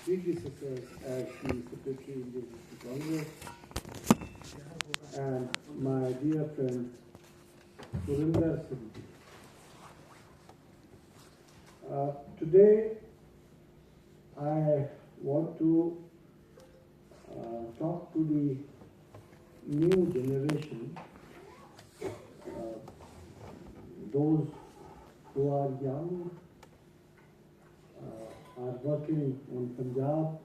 predecessors as the Secretary in the Congress, and my dear friend Surinder Singh. Today, I want to talk to the new generation, those who are young, are working in Panjab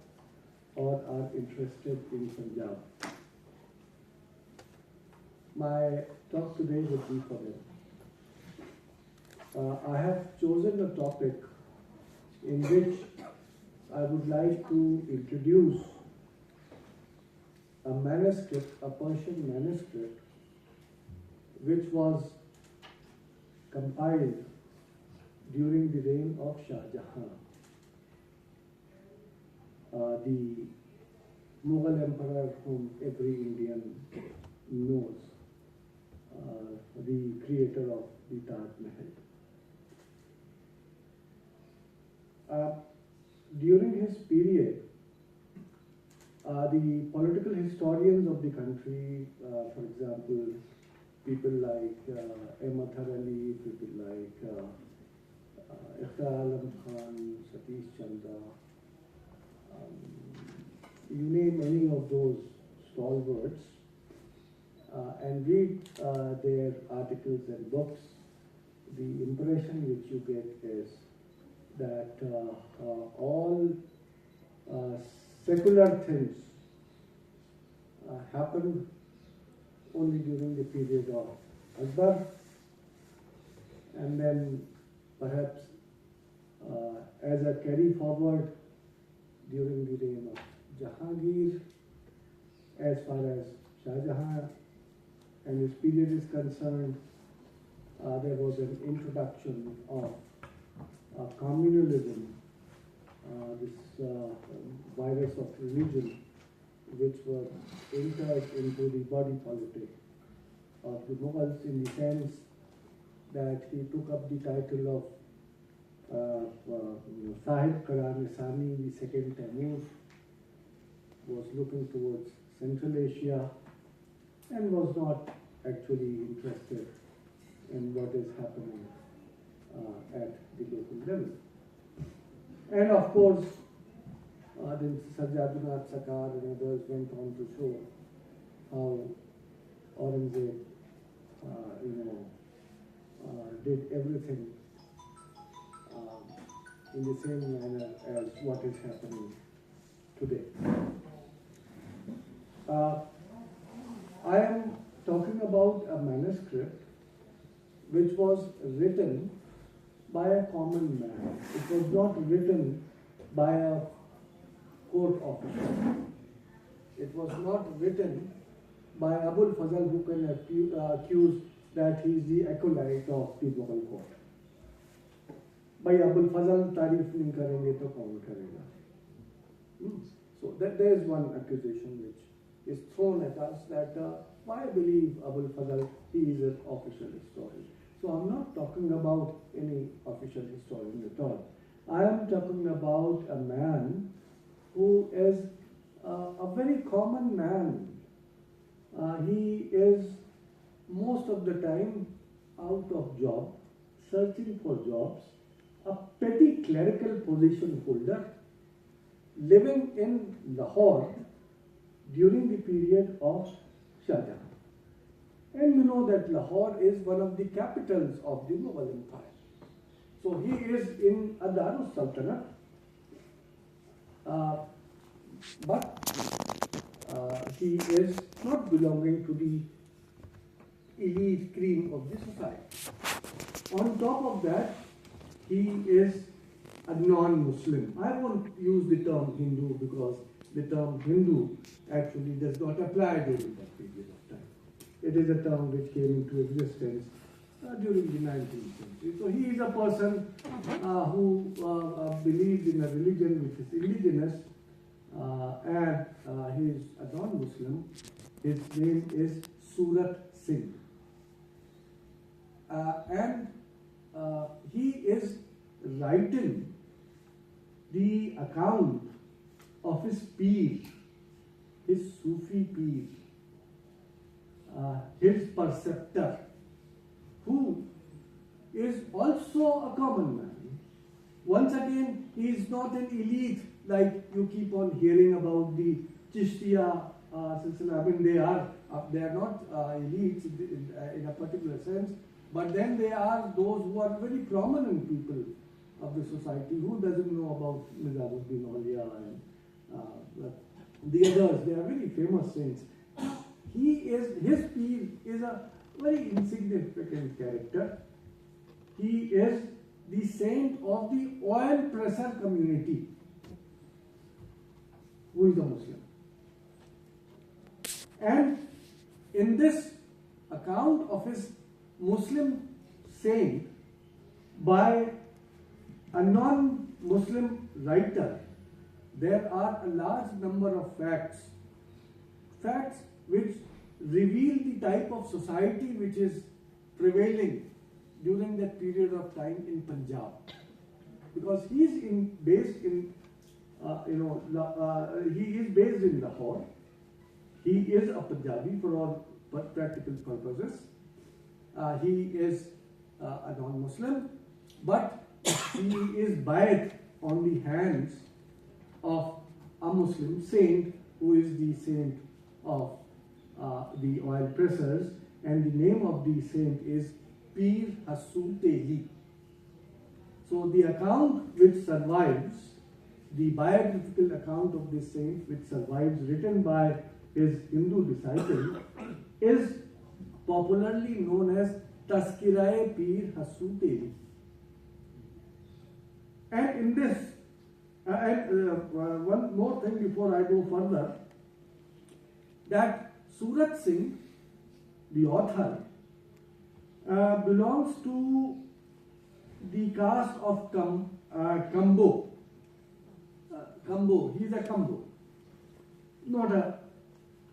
or are interested in Panjab. My talk today would be for them. I have chosen a topic in which I would like to introduce a manuscript, a Persian manuscript, which was compiled during the reign of Shah Jahan, the Mughal emperor whom every Indian knows, the creator of the Taj Mahal. During his period, the political historians of the country, for example, people like Ahmad Ali, people like Ikhtar Alam Khan, Satish Chandra, you name any of those stalwarts, and read their articles and books, the impression which you get is that all secular things happened only during the period of Akbar, and then perhaps as a carry forward during the reign of Jahangir, as far as Shah Jahan and his period is concerned, there was an introduction of communalism, this virus of religion, which was entered into the body politic of the Mughals, in the sense that he took up the title of Sahib Karan Isani, the second Taimur, was looking towards Central Asia and was not actually interested in what is happening at the local level. And of course, then Sajjadunath Sakar and others went on to show how Aurangzeb, did everything in the same manner as what is happening today. I am talking about a manuscript which was written by a common man. It was not written by a court officer. It was not written by Abul Fazl, who can accuse that he is the acolyte of the Mughal court. By Abul Fazl तारीफ नहीं करेंगे तो कौन करेगा? So there is one accusation which is thrown at us that why believe Abul Fazl? He is an official historian. So I'm not talking about any official historian at all. I am talking about a man who is a very common man. He is most of the time out of job, searching for jobs, a petty clerical position holder, living in Lahore during the period of Shah Jahan. And you know that Lahore is one of the capitals of the Mughal Empire. So he is in a Darus Sultanate, but he is not belonging to the elite cream of the society. On top of that, he is a non-Muslim. I won't use the term Hindu because the term Hindu actually does not apply during that period of time. It is a term which came into existence during the 19th century. So he is a person who believes in a religion which is indigenous, and he is a non-Muslim. His name is Surat Singh. And he is writing the account of his peer, his Sufi peer, his preceptor, who is also a common man. Once again, he is not an elite like you keep on hearing about the Chishtiya silsila. I mean, they are not elites in a particular sense, but then they are those who are very prominent people of the society. Who doesn't know about Nizamuddin Auliya and the others? They are very famous saints. His peer is a very insignificant character. He is the saint of the oil presser community, who is a Muslim. And in this account of his Muslim saint by a non-Muslim writer, there are a large number of facts which reveal the type of society which is prevailing during that period of time in Panjab, because he is based in Lahore. He is a Punjabi for all practical purposes. He is a non-Muslim, but he is bayat on the hands of a Muslim saint, who is the saint of the oil pressers, and the name of the saint is Pir Hassutehi. So the account which survives, the biographical account of this saint which survives, written by his Hindu disciple, is popularly known as Tazkirae Pir Hassutehi. And in this, one more thing before I go further, that Surat Singh, the author, belongs to the caste of Kambo. He is a Kambo, not a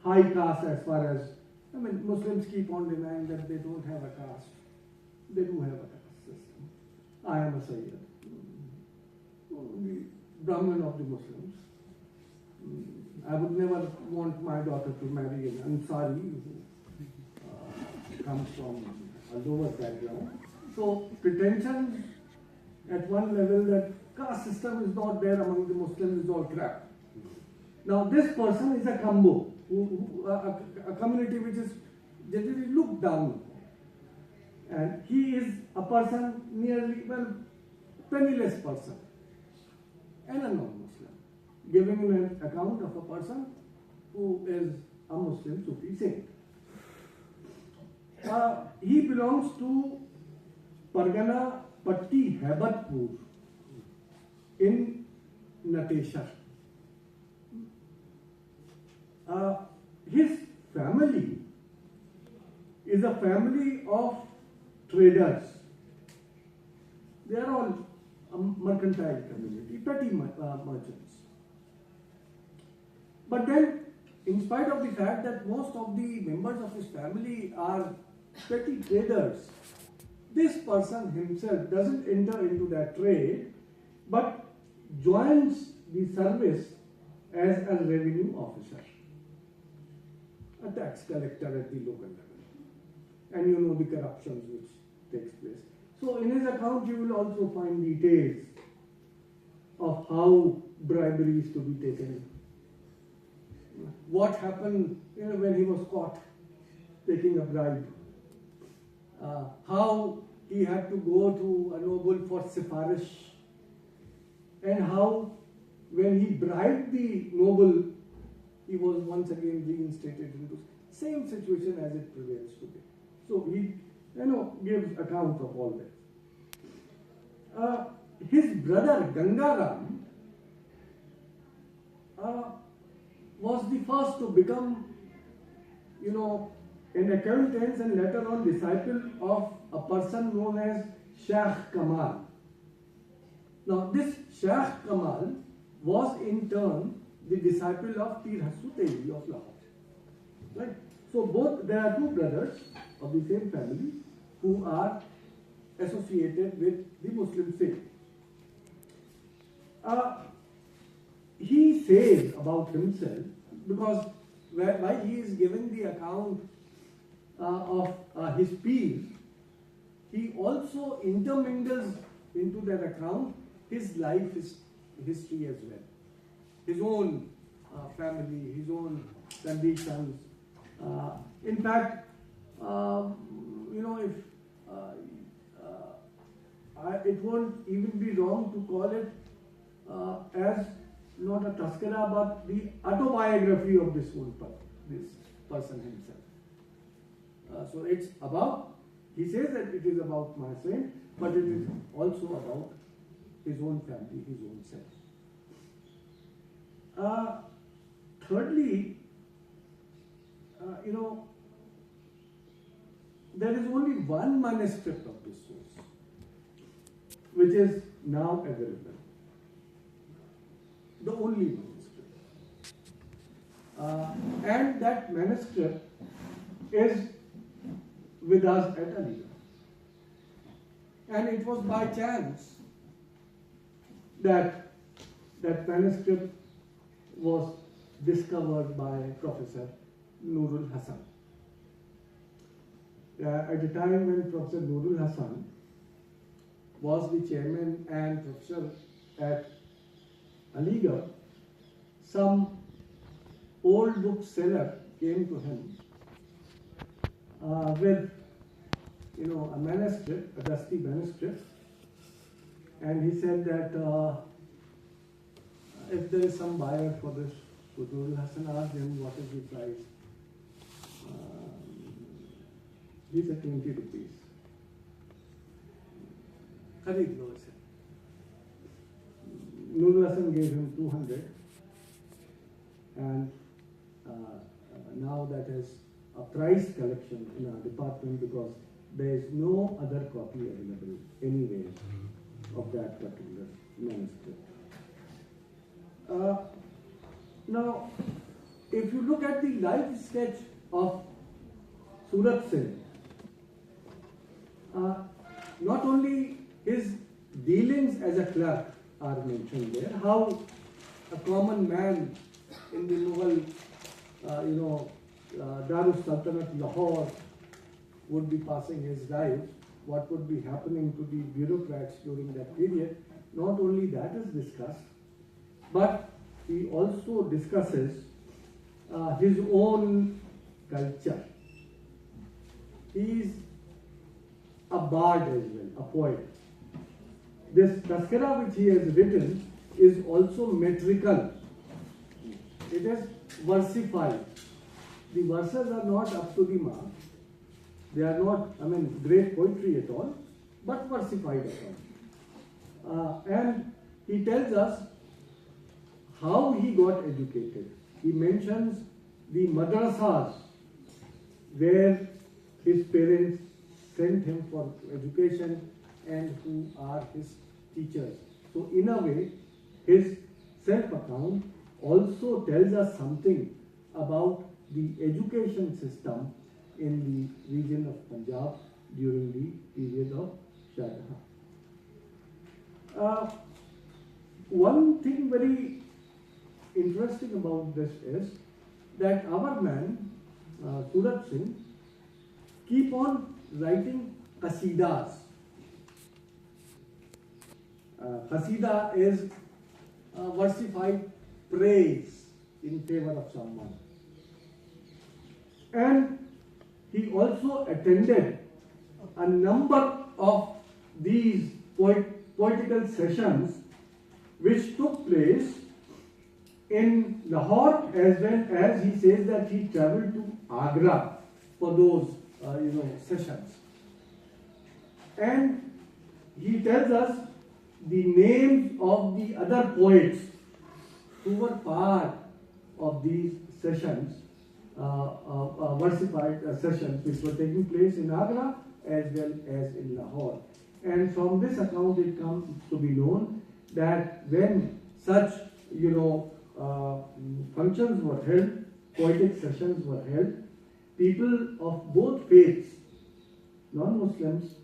high caste as far as, Muslims keep on denying that they don't have a caste. They do have a caste system. I am a Syed, the Brahmin of the Muslims. I would never want my daughter to marry an Ansari who comes from a lower background. So pretension at one level that caste system is not there among the Muslims is all crap. Now this person is a Kambo, a community which is generally looked down upon. And he is a person penniless person and a non-Muslim, giving an account of a person who is a Muslim Sufi saint. He belongs to Pargana Patti Haibatpur in Nateshar. His family is a family of traders. They are all a mercantile community, petty merchants. But then, in spite of the fact that most of the members of his family are petty traders, this person himself doesn't enter into that trade, but joins the service as a revenue officer, a tax collector at the local level. And you know the corruptions which takes place. So in his account you will also find details of how bribery is to be taken. What happened when he was caught taking a bribe. How he had to go to a noble for sifarish, and how when he bribed the noble, he was once again reinstated into the same situation as it prevails today. So he gives account of all that. His brother Gangaram was the first to become, an acquaintance and later on disciple of a person known as Sheikh Kamal. Now this Sheikh Kamal was in turn the disciple of Pir Hassutehi of Lahore. Right? So there are two brothers of the same family who are associated with the Muslim faith. he says about himself, because while he is giving the account of his peers, he also intermingles into that account his life history as well, his own family, his own conditions. In fact, if it won't even be wrong to call it as not a taskara, but the autobiography of this person himself. So it's about, he says that it is about my saint, but it is also about his own family, his own self. Thirdly, there is only one manuscript of this source, which is now available. The only manuscript. And that manuscript is with us at Aligarh. And it was by chance that that manuscript was discovered by Professor Nurul Hasan. At the time when Professor Nurul Hasan was the chairman and professor at Aligarh, some old bookseller came to him with a manuscript, a dusty manuscript, and he said that if there is some buyer for this, Nurul Hasan asked him what is the price. He said 20 rupees. Khareed lo ise. Nurul Hasan gave him 200, and now that is a prize collection in our department because there is no other copy available anywhere of that particular manuscript. Now, if you look at the life sketch of Surat Singh, not only his dealings as a clerk are mentioned there, how a common man in the Mughal, Darus Sultanate Lahore would be passing his life, what would be happening to the bureaucrats during that period. Not only that is discussed, but he also discusses his own culture. He is a bard as well, a poet. This taskara which he has written is also metrical. It is versified. The verses are not up to the mark. They are not, great poetry at all, but versified at all. And he tells us how he got educated. He mentions the madrasas where his parents sent him for education and who are his teachers. So in a way, his self-account also tells us something about the education system in the region of Panjab during the period of Shah Jahan. One thing very interesting about this is that our man, Surat Singh, keep on writing qasidas. Qasida is versified praise in favor of someone. And he also attended a number of these poetical sessions which took place in Lahore, as well as he says that he traveled to Agra for those sessions. And he tells us the names of the other poets who were part of these sessions, versified sessions which were taking place in Agra as well as in Lahore. And from this account it comes to be known that when such functions were held, poetic sessions were held, people of both faiths, non-Muslims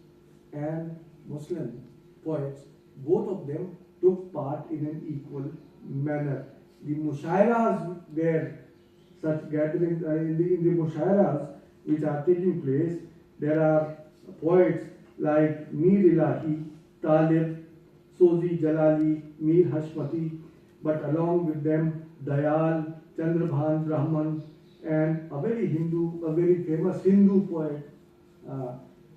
and Muslim poets, both of them took part in an equal manner. the mushairas where such gatherings, in the mushairas which are taking place, there are poets like Mir Ilahi, Talib, Sozi Jalali, Mir Hashmati, but along with them Dayal, Chandrabhan Brahman, and a very famous Hindu poet.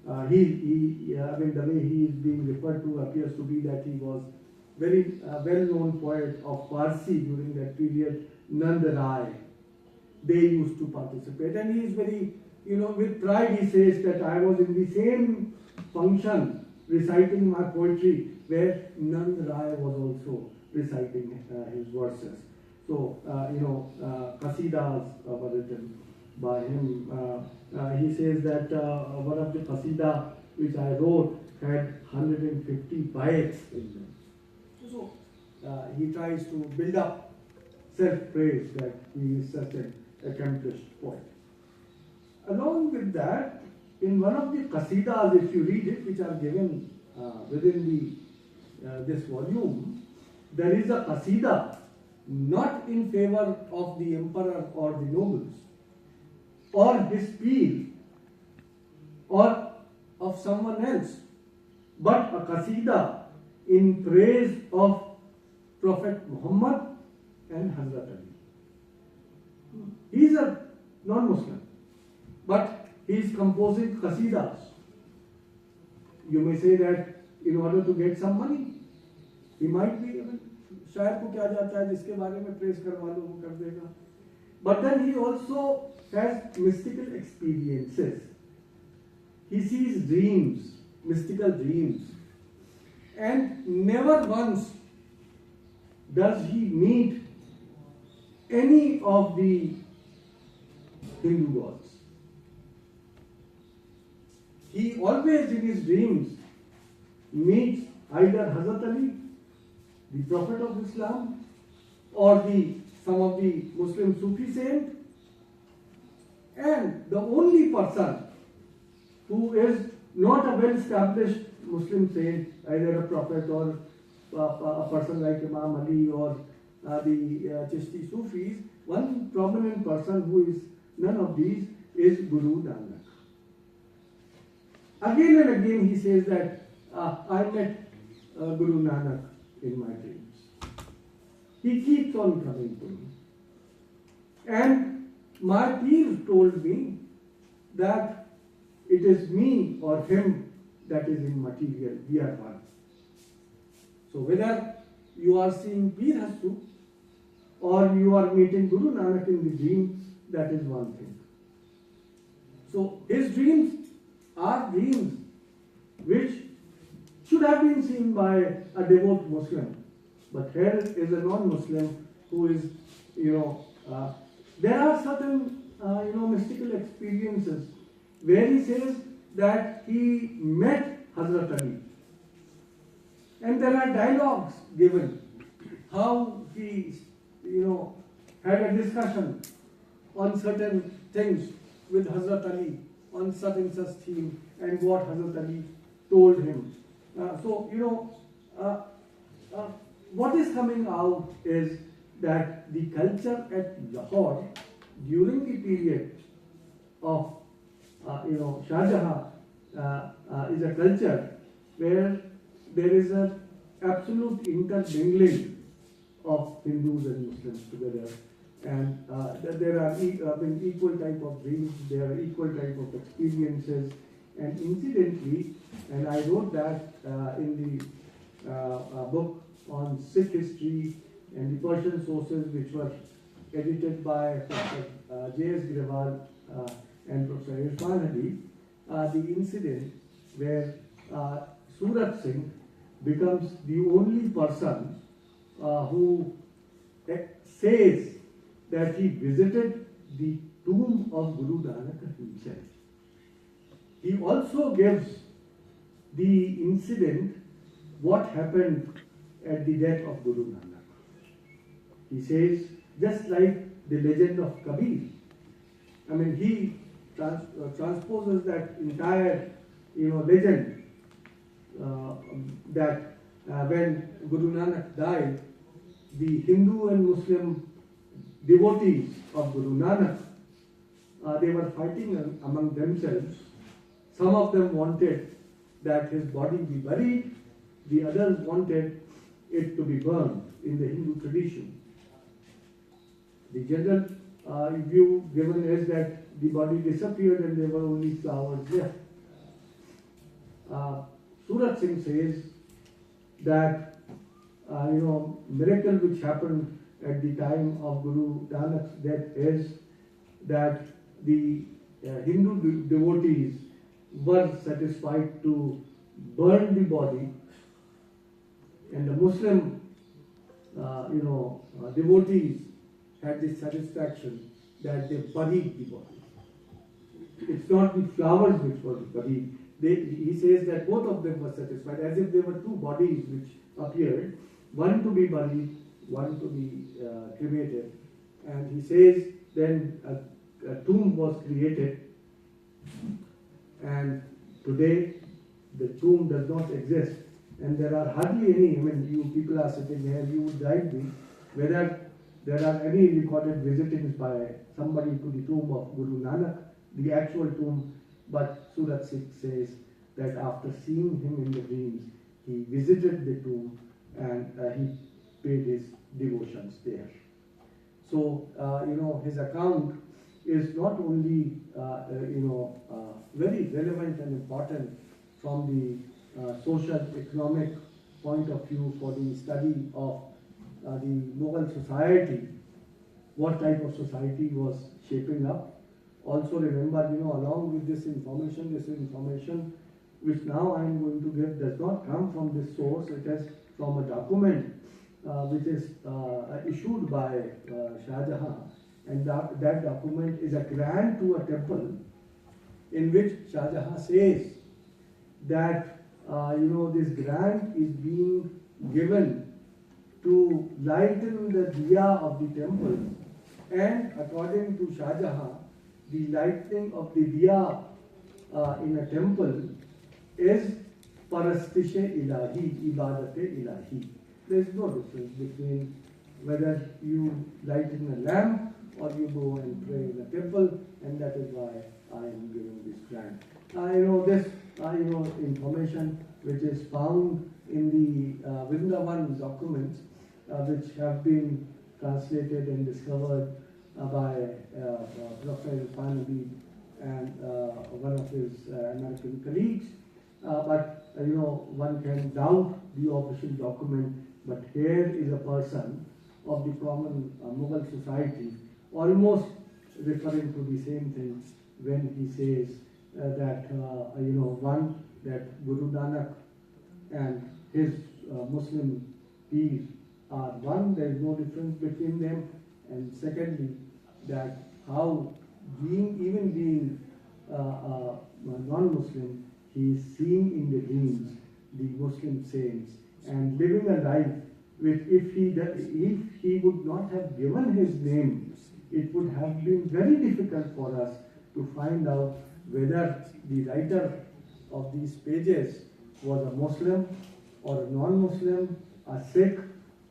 I mean, the way he is being referred to appears to be that he was very well-known poet of Parsi during that period, Nand Rai. They used to participate, and he is very, with pride he says that I was in the same function reciting my poetry where Nand Rai was also reciting his verses. So, qasidas were written by him. He says that one of the qasida which I wrote had 150 baits in them. So, he tries to build up self-praise that he is such an accomplished poet. Along with that, in one of the qasidas, if you read it, which are given within this volume, there is a qasida not in favor of the emperor or the nobles, or his peer, or of someone else, but a qasida in praise of Prophet Muhammad and Hazrat Ali. He is a non-Muslim, but he is composing qasidas. You may say that in order to get some money, he might be, शायर को क्या जाता है जिसके बारे में press करवा लो वो कर देगा. But then he also has mystical experiences. He sees dreams, mystical dreams, and never once does he meet any of the Hindu gods. He always in his dreams meets either Hazrat Ali, the Prophet of Islam, or some of the Muslim Sufi saint, and the only person who is not a well-established Muslim saint, either a prophet or a person like Imam Ali or the Chishti Sufis, one prominent person who is none of these is Guru Nanak. Again and again he says that I met Guru Nanak in my dreams. He keeps on coming to me. And my peers told me that it is me or him that is in material. We are one. So whether you are seeing Peer Hasu or you are meeting Guru Nanak in the dreams, that is one thing. So his dreams are dreams which should have been seen by a devout Muslim. But here is a non-Muslim who is, there are certain, mystical experiences where he says that he met Hazrat Ali. And there are dialogues given how he, had a discussion on certain things with Hazrat Ali on such and such theme and what Hazrat Ali told him. What is coming out is that the culture at Lahore during the period of Shah Jahan is a culture where there is an absolute intermingling of Hindus and Muslims together, and there are equal type of dreams, there are equal type of experiences, and incidentally, and I wrote that in the book on Sikh history and the Persian sources, which were edited by Professor J.S. Grewal and Professor Irfan Hadi, the incident where Surat Singh becomes the only person who says that he visited the tomb of Guru Nanak himself. He also gives the incident what happened at the death of Guru Nanak. He says, just like the legend of Kabir, he transposes that entire legend that when Guru Nanak died, the Hindu and Muslim devotees of Guru Nanak, they were fighting among themselves. Some of them wanted that his body be buried, the others wanted it to be burned in the Hindu tradition. The general view given is that the body disappeared and there were only flowers left. Surat Singh says that miracle which happened at the time of Guru Nanak's death is that the Hindu devotees were satisfied to burn the body, and the Muslim devotees had the satisfaction that they buried the body. It's not the flowers which were buried. He says that both of them were satisfied, as if there were two bodies which appeared, one to be buried, one to be cremated. And he says then a tomb was created, and today the tomb does not exist, and there are hardly any. I mean, you people are sitting here, you would guide me whether there are any recorded visitings by somebody to the tomb of Guru Nanak, the actual tomb. But Surat Singh says that after seeing him in the dreams, he visited the tomb and he paid his devotions there. So, his account is not only, very relevant and important from the social, economic point of view for the study of the Mughal society, what type of society was shaping up. Also remember, along with this information which now I am going to give does not come from this source. It is from a document which is issued by Shah Jahan, and that document is a grant to a temple in which Shah Jahan says that this grant is being given to lighten the diya of the temple, and according to Shah Jahan, the lightning of the diya in a temple is parastishe ilahi, ibadate ilahi. There is no difference between whether you light in a lamp or you go and pray in a temple, and that is why I am giving this grant. This information which is found in the Vrindavan documents which have been translated and discovered by Prof. and one of his American colleagues. But one can doubt the official document, but here is a person of the common Mughal society almost referring to the same thing when he says that that Guru Nanak and his Muslim peers are one, there is no difference between them, and secondly, that how even being non-Muslim, he is seeing in the dreams the Muslim saints and living a life which if he would not have given his name, it would have been very difficult for us to find out whether the writer of these pages was a Muslim or a non-Muslim, a Sikh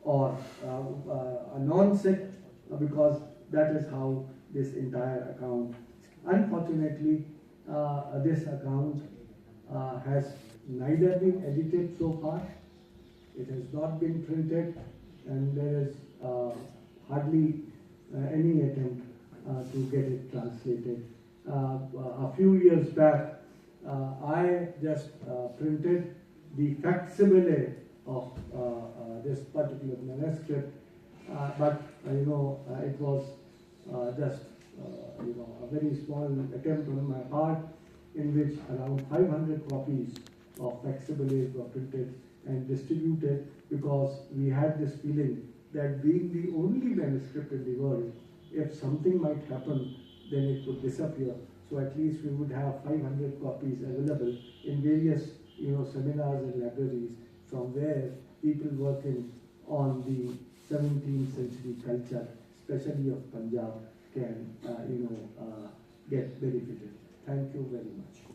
or a non-Sikh, because that is how this entire account. Unfortunately, this account has neither been edited so far, it has not been printed, and there is hardly any attempt to get it translated. A few years back, I just printed the facsimile of this particular manuscript, but it was just a very small attempt on my part, in which around 500 copies of facsimiles were printed and distributed, because we had this feeling that being the only manuscript in the world, if something might happen, then it would disappear. So at least we would have 500 copies available in various seminars and libraries, from where people working on the 17th century culture, especially of Panjab, can get benefited. Thank you very much.